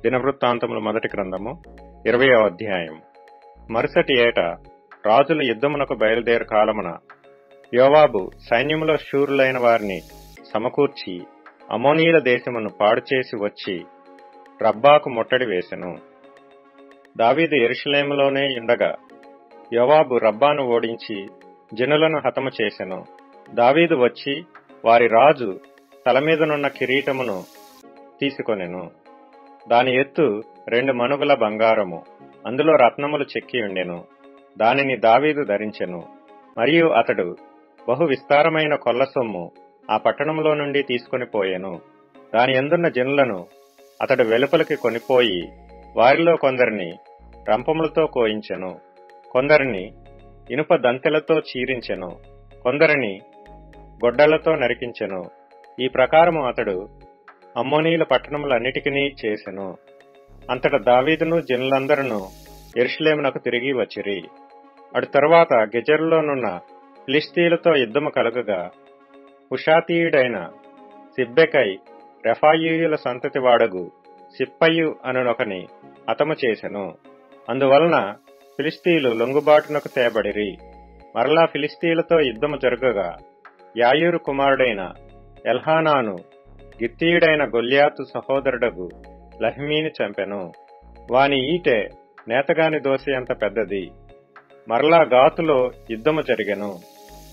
దినవృత్తాంతములు మొదటి గ్రంథము 20వ అధ్యాయం. మరుసటి ఏట రాజులు యుద్ధమునకు బయలుదేరు కాలమున యోవాబు సైన్యములో శూరులైన వారిని సమకూర్చి అమ్మోనీయుల దేశమును పాడుచేసి వచ్చి రబ్బాకు ముట్టడి వేసెను. దావీదు యెరూషలేములోనే ఉండగా యోవాబు రబ్బాను ఓడించి జనులను హతము చేసెను. దావీదు వచ్చి వారి రాజు తలమీదనున్న కిరీటమును తీసుకొనెను. దాని ఎత్తు 2 మణుగుల బంగారము, అందులో రత్నములు చెక్కి ఉండెను. దానిని దావీదు ధరించెను. మరియు అతడు బహు విస్తారమైన కొల్ల సొమ్ము ఆ పట్టణంలో నుండి తీసుకొని పోయెను. దాని యందున్న జనులను అతడు వెలుపలికి కొనిపోయి వారిలో కొందరిని రంపములతో కోయించెను, కొందరిని ఇనుప దంతెలతో చీరించెను, కొందరిని గొడ్డలతో నరికించెను. ఈ ప్రకారము అతడు అమ్మోనీయుల పట్టణములన్నిటికీ చేసెను. అంతట దావీదును జనులందరూ యెరూషలేమునకు తిరిగి వచ్చిరి. అటు తరువాత గెజెరులోనున్న ఫిలిష్తీయులతో యుద్ధము కలుగగా హుషాతీయుడైన సిబ్బెకై రెఫాయీయుల సంతతి వాడగు సిప్పయ్యు అనునొకని హతము చేసెను. అందువలన ఫిలిష్తీయులు లొంగుబాటునకు తేబడిరి. మరలా ఫిలిష్తీయులతో యుద్ధము జరగగా యాయూరు కుమారుడైన ఎల్హానాను గిత్తీయుడైన గొల్యాతు సహోదరుడగు లహ్మీని చంపెను. వాని ఈటె నేతగాని దోసి అంత పెద్దది. మరలా గాతులో యుద్ధము జరిగెను.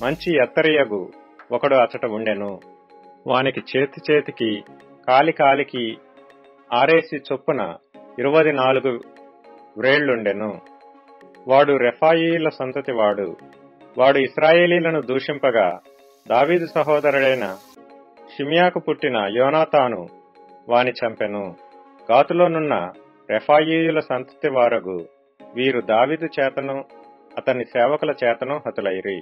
మంచి ఎత్తరియగు ఒకడు అచట ఉండెను. వానికి చేతికి కాలికి 6 చొప్పున 24 వ్రేళ్లుండెను. వాడు రెఫాయీల సంతతి వాడు. వాడు ఇశ్రాయేలీలను దూషింపగా దావీదు సహోదరుడైన షిమ్యాకు పుట్టిన యోనాతాను వాని చంపెను. గాతులోనున్న రెఫాయీయుల సంతతి వారగు వీరు దావీదు చేతను అతని సేవకుల చేతను హతులైరి.